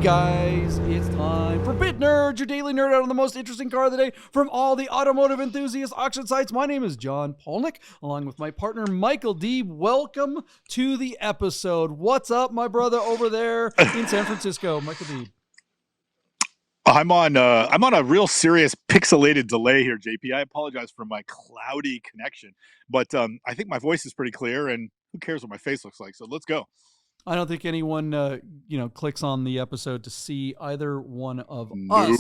guys, it's time for Bit Nerds, your daily nerd out on the most interesting car of the day from all the automotive enthusiast auction sites. My name is John Polnik, along with my partner Michael Deeb. Welcome to the episode. What's up, my brother over there in San Francisco, Michael Deeb? I'm on a real serious pixelated delay here, JP. I apologize for my cloudy connection, but I think my voice is pretty clear, and who cares what my face looks like? So let's go. I don't think anyone, clicks on the episode to see either one of Nope.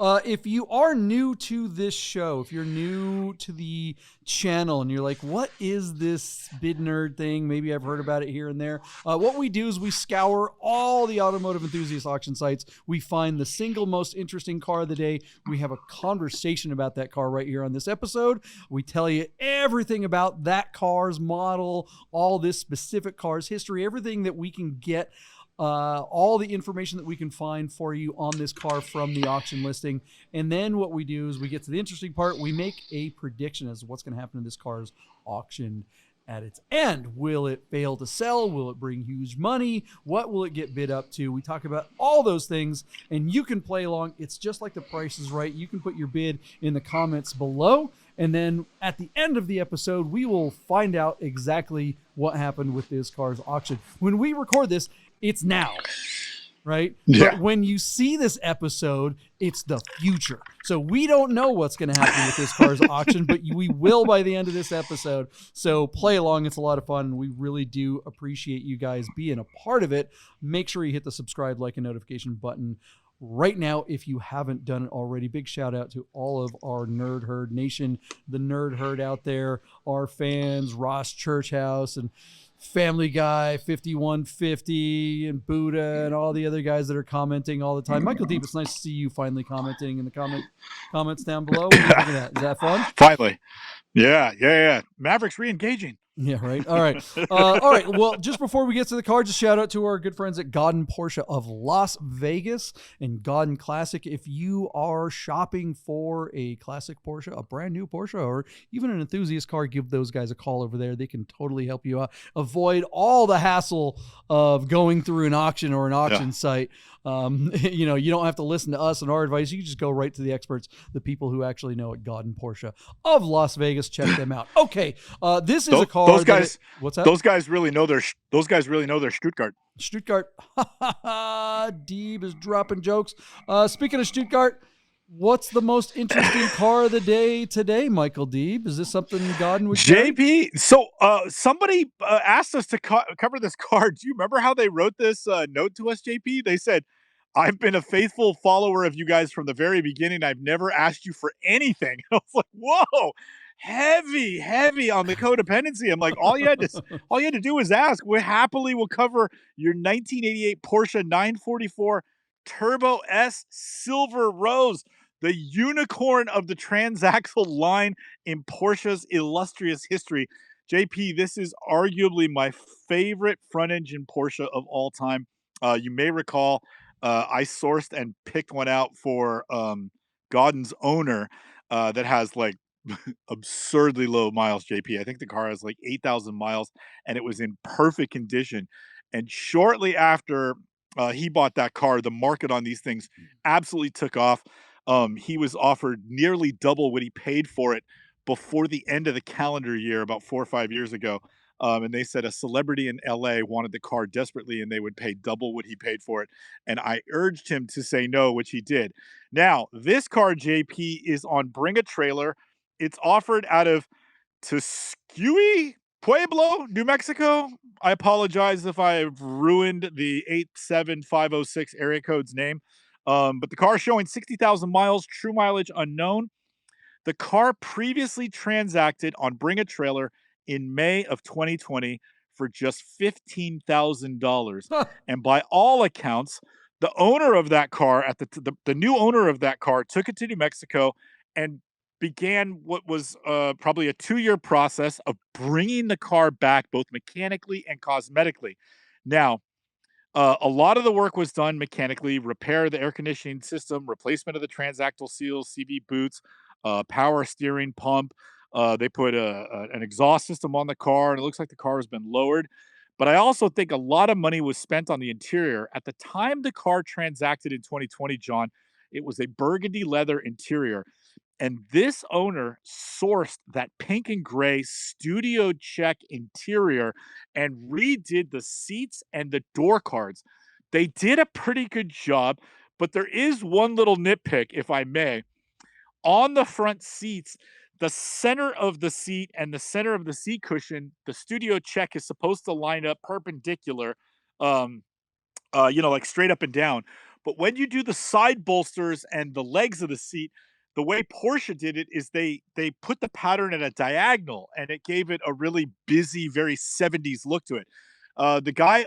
us. If you are new to this show, if you're new to the channel and you're like, what is this Bid Nerd thing? Maybe I've heard about it here and there. What we do is we scour all the automotive enthusiast auction sites. We find the single most interesting car of the day. We have a conversation about that car right here on this episode. We tell you everything about that car's model, all this specific car's history, everything that we can get, all the information that we can find for you on this car from the auction listing. And then what we do is we get to the interesting part. We make a prediction as to what's going to happen to this car's auction at its end. Will it fail to sell? Will it bring huge money? What will it get bid up to? We talk about all those things, and you can play along. It's just like The Price is Right. You can put your bid in the comments below, and then at the end of the episode, we will find out exactly what happened with this car's auction. When we record this, it's now, right? Yeah. But when you see this episode, it's the future. So we don't know what's going to happen with this car's auction, but we will by the end of this episode. So play along. It's a lot of fun. We really do appreciate you guys being a part of it. Make sure you hit the subscribe, like, and notification button right now if you haven't done it already. Big shout out to all of our Nerd Herd Nation, the Nerd Herd out there, our fans, Ross Churchhouse and Family Guy, 5150, and Buddha, and all the other guys that are commenting all the time. Michael Deeb, it's nice to see you finally commenting in the comments down below. What do you think of that? Is that fun? Finally. Yeah. Maverick's re-engaging. Yeah, right. All right. All right. Well, just before we get to the car, just shout out to our good friends at Godden Porsche of Las Vegas and Godden Classic. If you are shopping for a classic Porsche, a brand new Porsche, or even an enthusiast car, give those guys a call over there. They can totally help you out. Avoid all the hassle of going through an auction or an auction site. You don't have to listen to us and our advice. You can just go right to the experts, the people who actually know at Godden Porsche of Las Vegas. Check them out. Okay. This is a car. Those guys, what's that? Those guys really know their Stuttgart. Stuttgart. Deeb is dropping jokes. Speaking of Stuttgart, what's the most interesting car of the day today, Michael Deeb? Is this something Godden would JP? So somebody asked us to cover this car. Do you remember how they wrote this note to us, JP? They said, "I've been a faithful follower of you guys from the very beginning. I've never asked you for anything." I was like, whoa. Heavy on the codependency. I'm like, all you had to do is ask. We happily will cover your 1988 Porsche 944 Turbo S Silver Rose, the unicorn of the transaxle line in Porsche's illustrious history. JP, this is arguably my favorite front-engine Porsche of all time. You may recall I sourced and picked one out for Godden's owner that has like absurdly low miles, JP. I think the car has like 8,000 miles, and it was in perfect condition. And shortly after he bought that car, the market on these things absolutely took off. He was offered nearly double what he paid for it before the end of the calendar year, about 4 or 5 years ago. And they said a celebrity in LA wanted the car desperately and they would pay double what he paid for it. And I urged him to say no, which he did. Now, this car, JP, is on Bring a Trailer. It's offered out of Tuscue, Pueblo, New Mexico. I apologize if I've ruined the 87506 area code's name. But the car is showing 60,000 miles, true mileage unknown. The car previously transacted on Bring a Trailer in May of 2020 for just $15,000. And by all accounts, the owner of that car, the new owner of that car, took it to New Mexico and began what was probably a 2-year process of bringing the car back both mechanically and cosmetically. Now, a lot of the work was done mechanically: repair the air conditioning system, replacement of the transaxle seals, CV boots, power steering pump. They put an exhaust system on the car, and it looks like the car has been lowered. But I also think a lot of money was spent on the interior. At the time the car transacted in 2020, John, it was a burgundy leather interior. And this owner sourced that pink and gray studio check interior and redid the seats and the door cards. They did a pretty good job, but there is one little nitpick, if I may. On the front seats, the center of the seat and the center of the seat cushion, the studio check is supposed to line up perpendicular, um, like straight up and down. But when you do the side bolsters and the legs of the seat, the way Porsche did it is they put the pattern at a diagonal, and it gave it a really busy, very 70s look to it. The guy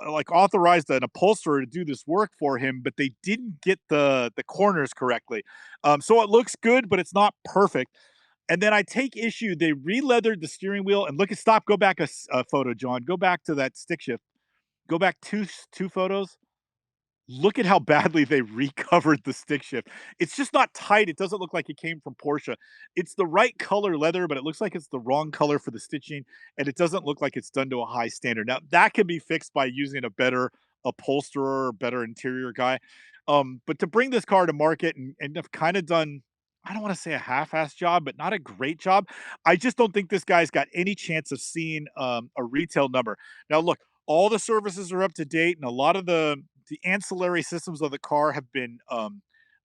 like authorized an upholsterer to do this work for him, but they didn't get the corners correctly. So it looks good, but it's not perfect. And then I take issue. They re-leathered the steering wheel, and look at stop. Go back a photo, John. Go back to that stick shift. Go back two photos. Look at how badly they recovered the stick shift. It's just not tight. It doesn't look like it came from Porsche. It's the right color leather, but it looks like it's the wrong color for the stitching, and it doesn't look like it's done to a high standard. Now, that can be fixed by using a better upholsterer or better interior guy. But to bring this car to market and have kind of done, I don't want to say a half-assed job, but not a great job. I just don't think this guy's got any chance of seeing a retail number. Now, look, all the services are up to date, and a lot of the ancillary systems of the car have been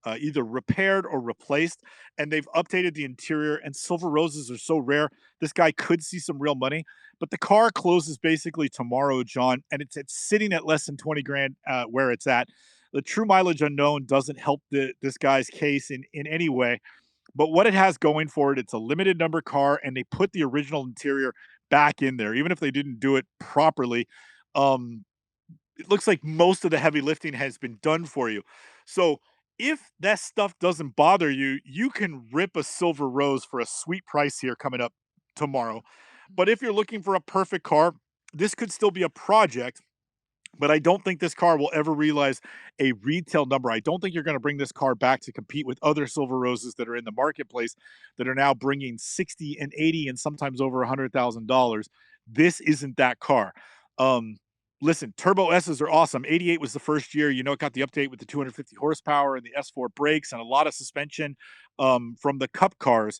either repaired or replaced, and they've updated the interior. And silver roses are so rare, this guy could see some real money. But the car closes basically tomorrow, John, and it's sitting at less than 20 grand where it's at. The true mileage unknown doesn't help this guy's case in any way. But what it has going for it, it's a limited number car, and they put the original interior back in there, even if they didn't do it properly. It looks like most of the heavy lifting has been done for you. So if that stuff doesn't bother you, you can rip a silver rose for a sweet price here coming up tomorrow. But if you're looking for a perfect car, this could still be a project. But I don't think this car will ever realize a retail number. I don't think you're going to bring this car back to compete with other silver roses that are in the marketplace that are now bringing 60 and 80 and sometimes over $100,000. This isn't that car. Listen, Turbo S's are awesome. 88 was the first year. You know, it got the update with the 250 horsepower and the S4 brakes and a lot of suspension from the Cup cars.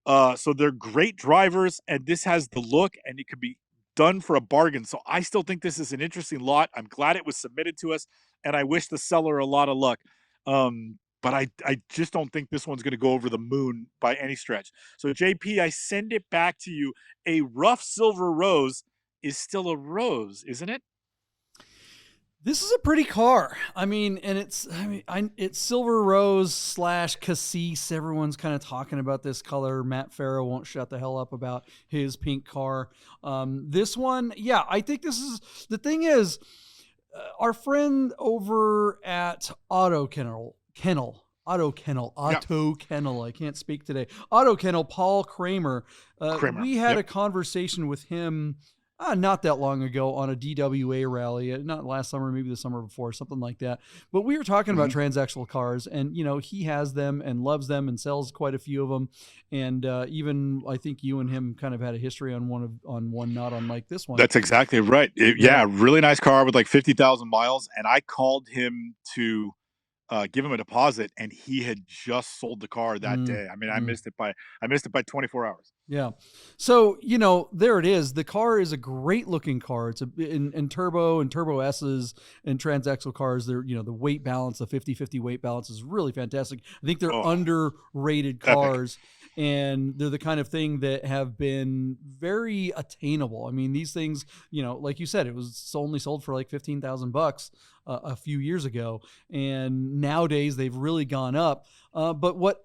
So they're great drivers, and this has the look, and it could be done for a bargain. So I still think this is an interesting lot. I'm glad it was submitted to us, and I wish the seller a lot of luck. But I just don't think this one's going to go over the moon by any stretch. So JP, I send it back to you. A rough silver rose is still a rose, isn't it? This is a pretty car. I mean, and it's silver rose / cassis. Everyone's kind of talking about this color. Matt Farah won't shut the hell up about his pink car. This one, yeah, I think this is the thing is our friend over at Auto Kennel. I can't speak today. Auto Kennel, Paul Kramer. We had a conversation with him not that long ago on a DWA rally, not last summer, maybe the summer before, something like that. But we were talking about transactional cars, and he has them and loves them and sells quite a few of them. And even I think you and him kind of had a history on one, not unlike this one. That's exactly right. Yeah, really nice car with like 50,000 miles. And I called him to give him a deposit, and he had just sold the car that day. I mean, I missed it by 24 hours. Yeah. So, there it is. The car is a great looking car. It's in turbo and turbo S's and transaxle cars. They're, the weight balance, the 50-50 weight balance is really fantastic. I think they're underrated cars. Epic. And they're the kind of thing that have been very attainable. I mean, these things, like you said, it was only sold for like $15,000 a few years ago. And nowadays they've really gone up. But what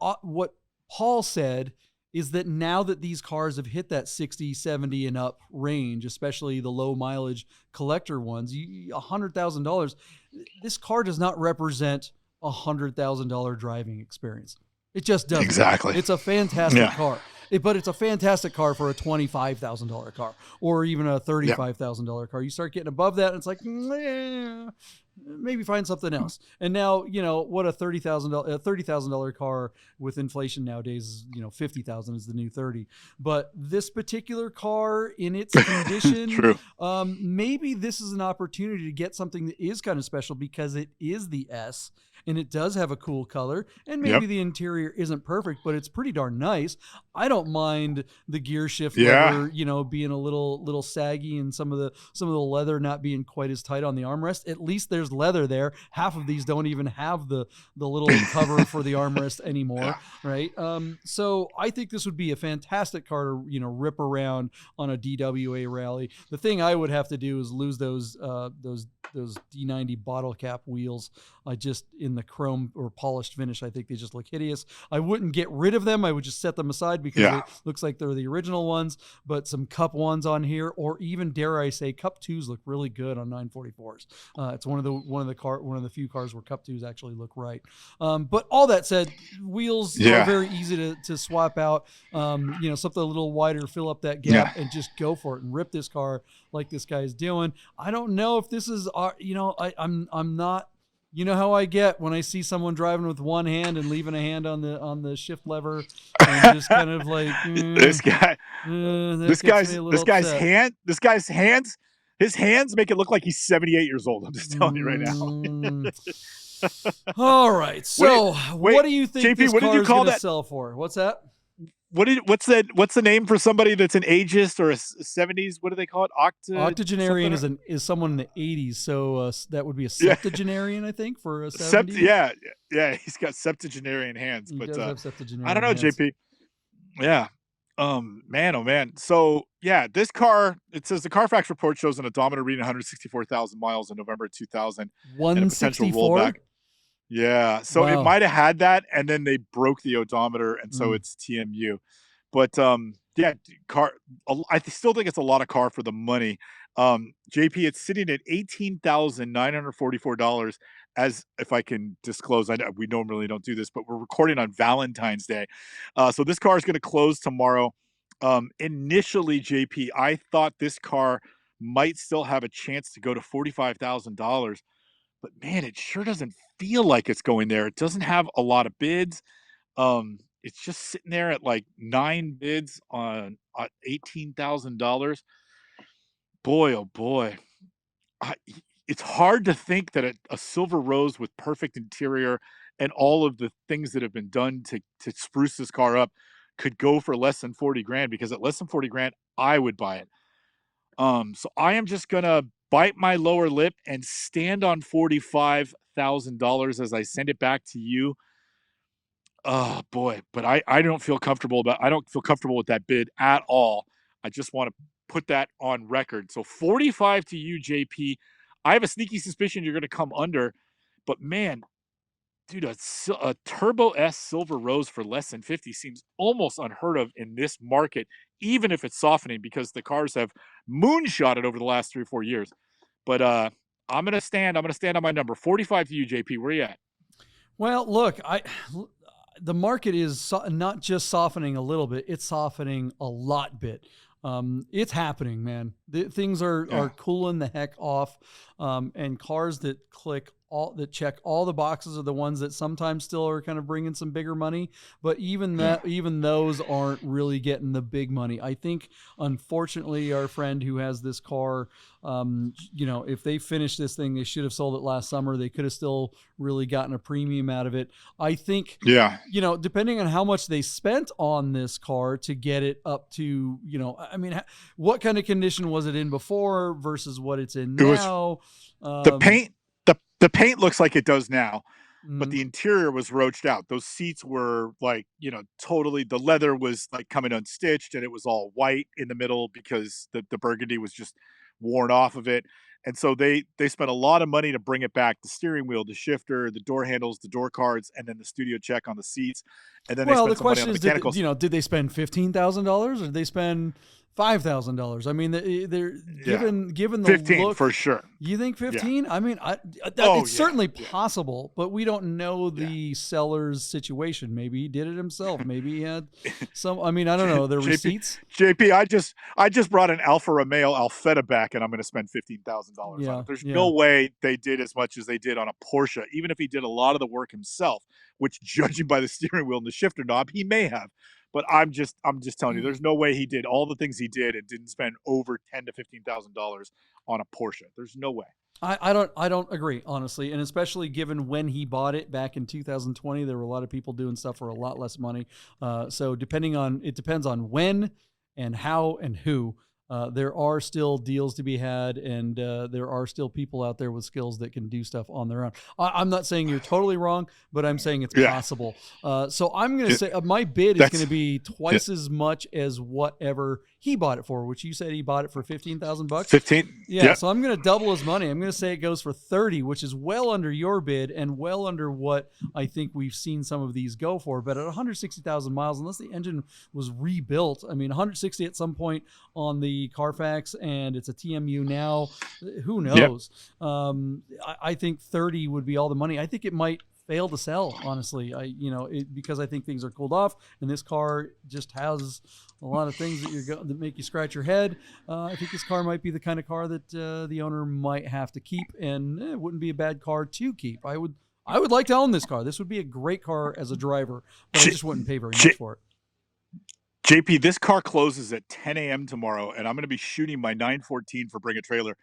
Paul said is that now that these cars have hit that 60, 70 and up range, especially the low mileage collector ones, $100,000, this car does not represent $100,000 driving experience. It just doesn't. Exactly. It's a fantastic car, but it's a fantastic car for a $25,000 car or even a $35,000 car. You start getting above that, and it's like, maybe find something else. And now, what a $30,000 car with inflation nowadays is, 50,000 is the new 30. But this particular car in its condition, True. Maybe this is an opportunity to get something that is kind of special because it is the S and it does have a cool color, and maybe the interior isn't perfect, but it's pretty darn nice. I don't mind the gear shift lever, being a little saggy, and some of the leather not being quite as tight on the armrest. At least there's leather there. Half of these don't even have the little cover for the armrest anymore, right? So I think this would be a fantastic car to rip around on a DWA rally. The thing I would have to do is lose those D90 bottle cap wheels. Just in the chrome or polished finish, I think they just look hideous. I wouldn't get rid of them. I would just set them aside because it looks like they're the original ones. But some Cup 1s on here, or even dare I say, Cup 2s look really good on 944s. It's one of the few cars where Cup 2s actually look right. But all that said, wheels are very easy to swap out. Something a little wider, fill up that gap, and just go for it and rip this car like this guy is doing. I don't know if this is, I'm not. You know how I get when I see someone driving with one hand and leaving a hand on the shift lever, and just kind of like this guy's hands. His hands make it look like he's 78 years old. I'm just telling you right now. All right. So what do you think JP, this car is going to sell for? What's that? What's the name for somebody that's an ageist or a 70s? What do they call it? Octogenarian is someone in the 80s, so that would be a septuagenarian, I think, for a 70s. Yeah, he's got septuagenarian hands. He does have septuagenarian I don't know, hands. JP. Yeah. Man, oh man. So yeah, this car, it says the Carfax report shows an odometer reading 164,000 miles in November 2000. 164? Yeah, so it might have had that, and then they broke the odometer, and so it's TMU. But I still think it's a lot of car for the money. JP, it's sitting at $18,944. As if I can disclose, we normally don't do this, but we're recording on Valentine's Day, so this car is going to close tomorrow. Initially, JP, I thought this car might still have a chance to go to $45,000. But man, it sure doesn't feel like it's going there. It doesn't have a lot of bids. It's just sitting there at like 9 bids on $18,000. Boy, oh boy. It's hard to think that a silver rose with perfect interior and all of the things that have been done to spruce this car up could go for less than 40 grand, because at less than 40 grand, I would buy it. So I am just going to bite my lower lip and stand on $45,000 as I send it back to you. Oh boy, but I don't feel comfortable with that bid at all. I just want to put that on record. So 45 to you, JP. I have a sneaky suspicion you're going to come under, but man, dude, a Turbo S Silver Rose for less than 50 seems almost unheard of in this market, even if it's softening, because the cars have moonshotted over the last 3 or 4 years. But I'm gonna stand on my number. 45 to you, JP. Where you at? Well, look, the market is not just softening a little bit; it's softening a lot bit. It's happening, man. Things are cooling the heck off, and cars that check all the boxes are the ones that sometimes still are kind of bringing some bigger money, but even those aren't really getting the big money. I think, unfortunately, our friend who has this car, if they finished this thing, they should have sold it last summer. They could have still really gotten a premium out of it. I think, depending on how much they spent on this car to get it up to, what kind of condition was it in before versus what it's in now? The paint looks like it does now, but the interior was roached out. Those seats were like, totally, the leather was like coming unstitched, and it was all white in the middle because the burgundy was just worn off of it. And so they spent a lot of money to bring it back: the steering wheel, the shifter, the door handles, the door cards, and then the studio check on the seats. And then the question is, did they spend $15,000 or did they spend $5,000. I mean, they're given the 15 look for sure. You think 15? I mean, it's certainly possible, but we don't know the seller's situation. Maybe he did it himself. Maybe he had some. I mean, I don't know. The receipts. JP, I just brought an Alfa Romeo Alfetta back, and I'm going to spend $15,000 on it. There's no way they did as much as they did on a Porsche, even if he did a lot of the work himself. Which, judging by the steering wheel and the shifter knob, he may have. But I'm just telling you, there's no way he did all the things he did and didn't spend over $10,000 to $15,000 on a Porsche. There's no way. I don't agree, honestly, and especially given when he bought it back in 2020, there were a lot of people doing stuff for a lot less money. So it depends on when and how and who. There are still deals to be had, and there are still people out there with skills that can do stuff on their own. I'm not saying you're totally wrong, but I'm saying it's possible. So I'm going to say my bid is going to be twice as much as whatever he bought it for, which you said he bought it for $15,000. 15. Yeah. So I'm going to double his money. I'm going to say it goes for 30, which is well under your bid and well under what I think we've seen some of these go for. But at 160,000 miles, unless the engine was rebuilt, I mean, 160 at some point on the Carfax, and it's a TMU now. Who knows? I think 30 would be all the money. I think it might fail to sell, honestly. Because I think things are cooled off, and this car just has a lot of things that make you scratch your head. I think this car might be the kind of car that the owner might have to keep, and it wouldn't be a bad car to keep. I would like to own this car. This would be a great car as a driver, but I just wouldn't pay very much for it. JP, this car closes at 10 a.m. tomorrow, and I'm going to be shooting my 914 for Bring a Trailer.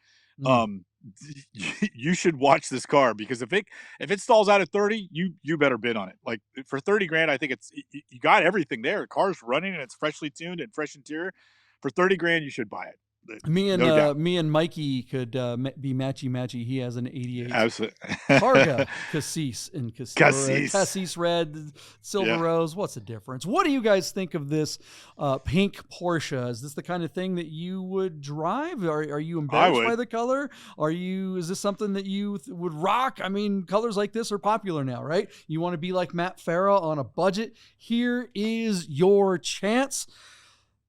You should watch this car, because if it stalls out at 30, you better bid on it. Like, for 30 grand, I think you got everything there. The car's running and it's freshly tuned and fresh interior. For 30 grand, you should buy it. Me and Mikey could be matchy. He has an 88 Targa Cassis and Cassis red, silver rose. What's the difference? What do you guys think of this pink Porsche? Is this the kind of thing that you would drive? Are you embarrassed by the color? Is this something that you would rock? I mean, colors like this are popular now, right? You want to be like Matt Farah on a budget? Here is your chance.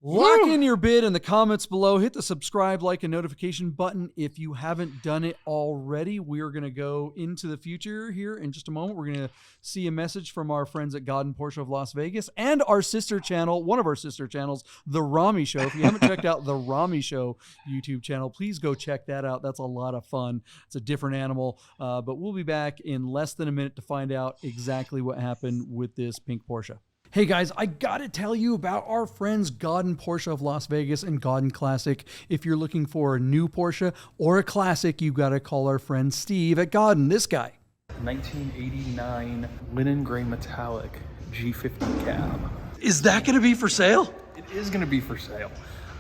Lock in your bid in the comments below. Hit the subscribe, like, and notification button if you haven't done it already. We are going to go into the future here in just a moment. We're going to see a message from our friends at God and Porsche of Las Vegas and our sister channel, one of our sister channels, The Rami Show. If you haven't checked out The Rami Show YouTube channel, please go check that out. That's a lot of fun. It's a different animal, but we'll be back in less than a minute to find out exactly what happened with this pink Porsche. Hey guys, I gotta tell you about our friends God and Porsche of Las Vegas and God and Classic. If you're looking for a new Porsche or a classic, you gotta call our friend Steve at God and this guy. 1989 linen gray metallic G50 cab. Is that gonna be for sale? It is gonna be for sale.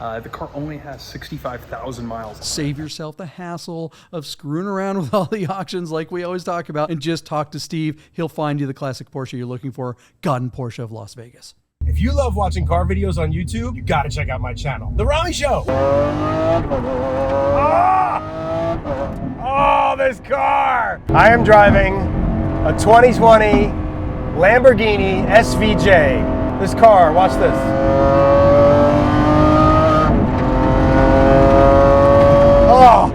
The car only has 65,000 miles. Save yourself the hassle of screwing around with all the auctions like we always talk about, and just talk to Steve. He'll find you the classic Porsche you're looking for. God and Porsche of Las Vegas. If you love watching car videos on YouTube, you gotta check out my channel, The Rami Show. Oh, this car! I am driving a 2020 Lamborghini SVJ. This car, watch this. Oh!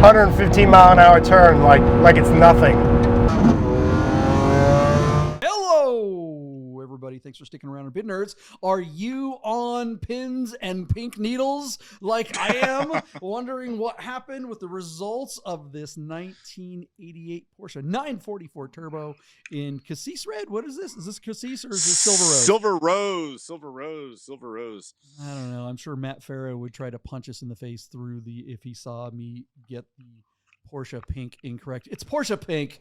115 mile an hour turn, like it's nothing. Hello, everybody. Thanks for sticking around, Bid Nerds. Are you on pins and pink needles like I am? Wondering what happened with the results of this 1988 Porsche 944 Turbo in Cassis red? What is this? Is this Cassis or is this Silver Rose? Silver Rose. I don't know. I'm sure Matt Farah would try to punch us in the face if he saw me get the Porsche pink incorrect. It's Porsche pink.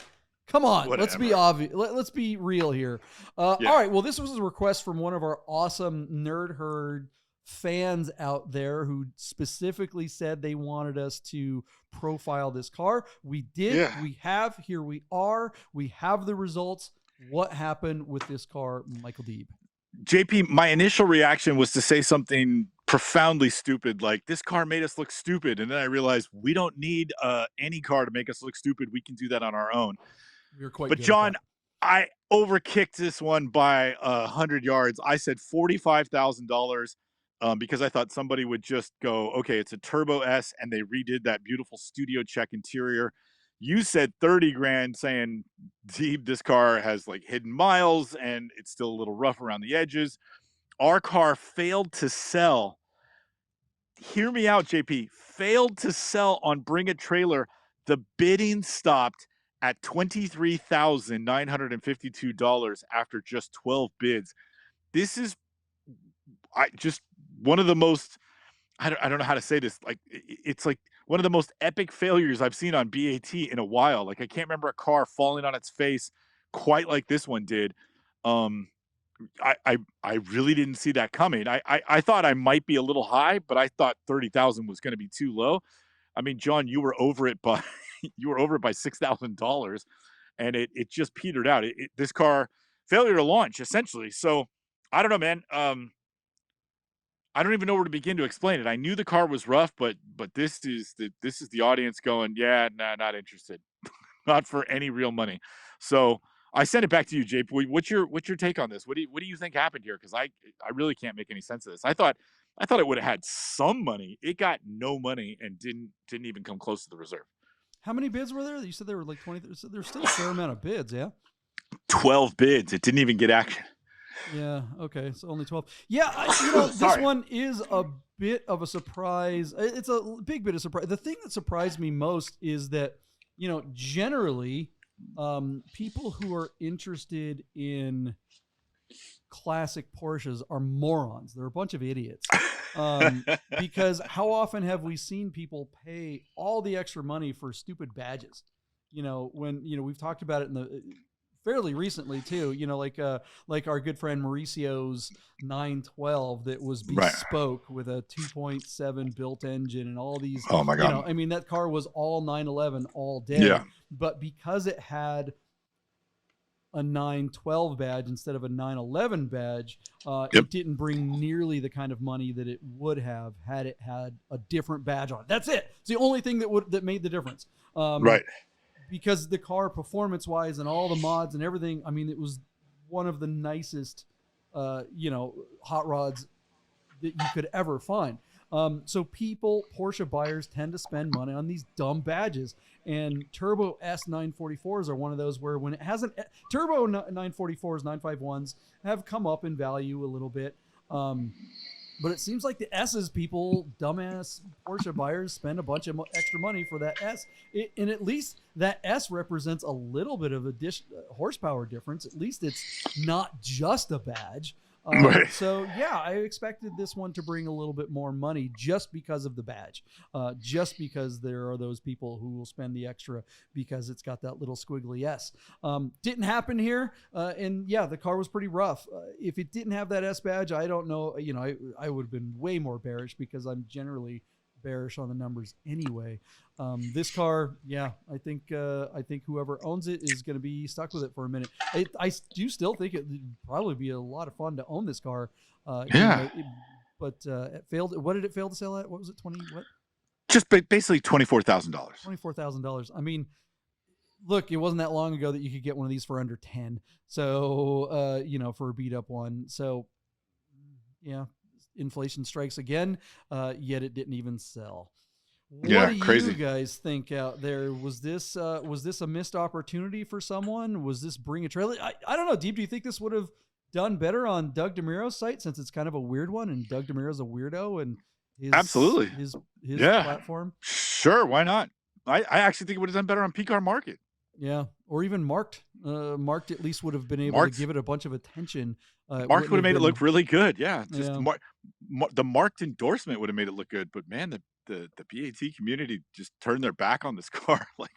Come on, Whatever. Let's be obvious. Let's be real here. All right. Well, this was a request from one of our awesome Nerd Herd fans out there who specifically said they wanted us to profile this car. We did. Yeah. We have. Here we are. We have the results. What happened with this car, Michael Deeb? JP, my initial reaction was to say something profoundly stupid, like, this car made us look stupid. And then I realized we don't need any car to make us look stupid. We can do that on our own. We were quite But good John, I overkicked this one by 100 yards. I said $45,000 because I thought somebody would just go, okay, it's a Turbo S, and they redid that beautiful studio check interior. You said 30 grand, saying, Deeb, this car has like hidden miles and it's still a little rough around the edges. Our car failed to sell. Hear me out, JP. Failed to sell on Bring a Trailer. The bidding stopped at $23,952 after just 12 bids. This is just one of the most, I don't know how to say this. Like, it's like one of the most epic failures I've seen on BAT in a while. Like, I can't remember a car falling on its face quite like this one did. Um, I really didn't see that coming. I thought I might be a little high, but I thought 30,000 was going to be too low. I mean, John, you were over it by $6,000, and it just petered out. This car failure to launch essentially. So I don't know, man. I don't even know where to begin to explain it. I knew the car was rough, but this is the audience going, yeah, nah, not interested, not for any real money. So I sent it back to you, JP. What's your take on this? What do you think happened here? Because I really can't make any sense of this. I thought it would have had some money. It got no money and didn't even come close to the reserve. How many bids were there? You said there were like 20. So there's still a fair amount of bids, yeah? 12 bids. It didn't even get action. Yeah, okay. So only 12. Yeah, this one is a bit of a surprise. It's a big bit of surprise. The thing that surprised me most is that, generally, people who are interested in classic Porsches are morons. They're a bunch of idiots. Because how often have we seen people pay all the extra money for stupid badges? When we've talked about it in the fairly recently too. Like our good friend Mauricio's 912 that was bespoke with a 2.7 built engine and all these. Oh my God! That car was all 911 all day. Yeah. But because it had a 912 badge instead of a 911 badge, it didn't bring nearly the kind of money that it would have had it had a different badge on it. That's it. It's the only thing that made the difference. Right. Because the car performance wise and all the mods and everything, it was one of the nicest, hot rods that you could ever find. So Porsche buyers tend to spend money on these dumb badges, and Turbo S 944s are one of those where when it hasn't, Turbo 944s, 951s have come up in value a little bit. But it seems like the S's, dumbass Porsche buyers spend a bunch of extra money for that S. And at least that S represents a little bit of a horsepower difference. At least it's not just a badge. Right. So, yeah, I expected this one to bring a little bit more money just because of the badge, just because there are those people who will spend the extra because it's got that little squiggly S. Didn't happen here. And, yeah, the car was pretty rough. If it didn't have that S badge, I don't know. I would have been way more bearish because I'm generally bearish on the numbers anyway. This car, yeah, I think whoever owns it is going to be stuck with it for a minute. I do still think it would probably be a lot of fun to own this car. Yeah. But it failed. What did it fail to sell at? What was it? 20 what? Just basically $24,000. $24,000. Look, it wasn't that long ago that you could get one of these for under 10. So, for a beat up one. So, yeah. Inflation strikes again, yet it didn't even sell. What do crazy. you guys think out there? Was this a missed opportunity for someone? Was this Bring a Trailer? I don't know. Deeb, do you think this would have done better on Doug DeMuro's site since it's kind of a weird one and Doug DeMuro's a weirdo and absolutely his platform? Sure, why not? I actually think it would have done better on PCAR Market. Yeah, or even Marked. Marked at least would have been able to give it a bunch of attention. Marked would have made it look really good. Yeah, the Marked endorsement would have made it look good. But man, the BAT community just turned their back on this car. like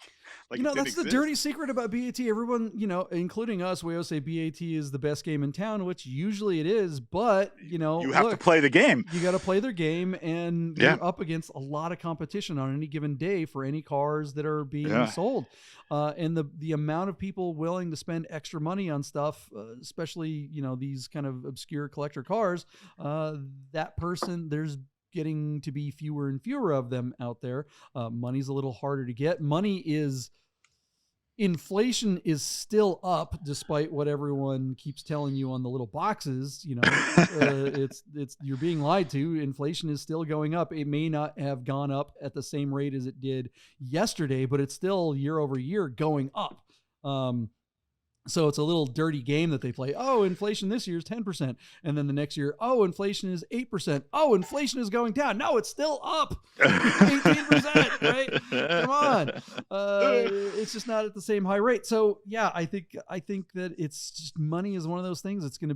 that's the dirty secret about BAT. Everyone, including us, we always say BAT is the best game in town, which usually it is. But you have to play the game. You got to play their game, and you're up against a lot of competition on any given day for any cars that are being sold. And the amount of people willing to spend extra money on stuff, especially these kind of obscure collector cars, that person there's getting to be fewer and fewer of them out there. Money's a little harder to get. Money is inflation is still up despite what everyone keeps telling you on the little boxes. It's you're being lied to. Inflation is still going up. It may not have gone up at the same rate as it did yesterday, but it's still year over year going up. So it's a little dirty game that they play. Oh, inflation this year is 10%. And then the next year, oh, inflation is 8%. Oh, inflation is going down. No, it's still up 18%, right? Come on. It's just not at the same high rate. So yeah, I think that it's just, money is one of those things. It's going to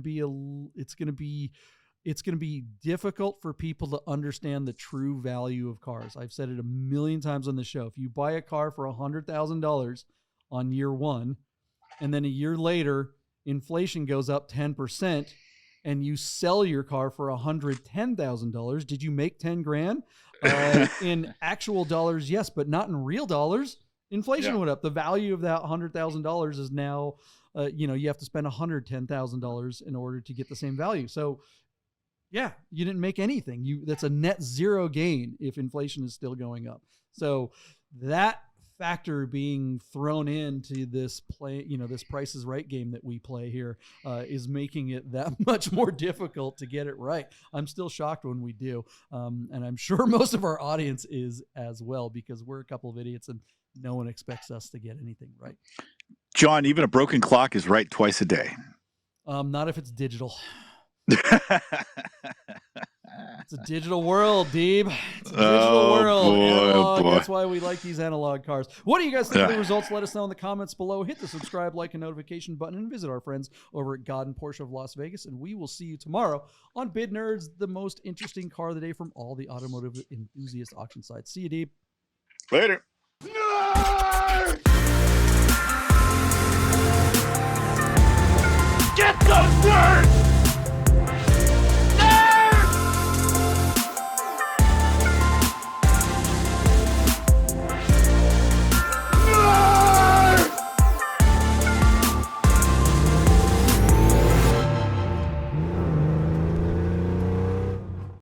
be difficult for people to understand the true value of cars. I've said it a million times on the show. If you buy a car for $100,000 on year one, and then a year later, inflation goes up 10%, and you sell your car for $110,000. Did you make 10 grand? In actual dollars, yes, but not in real dollars. Inflation went up. The value of that $100,000 is now, you have to spend $110,000 in order to get the same value. So, yeah, you didn't make anything. That's a net zero gain if inflation is still going up. So that factor being thrown into this play, this Price is Right game that we play here, is making it that much more difficult to get it right. I'm still shocked when we do. And I'm sure most of our audience is as well, because we're a couple of idiots and no one expects us to get anything right. John, even a broken clock is right twice a day. Not if it's digital. It's a digital world, Deeb. It's a digital world. Analog. That's why we like these analog cars. What do you guys think of the results? Let us know in the comments below. Hit the subscribe, like, and notification button, and visit our friends over at God and Porsche of Las Vegas. And we will see you tomorrow on Bid Nerds, the most interesting car of the day from all the automotive enthusiast auction sites. See you, Deeb. Later. Get those nerds!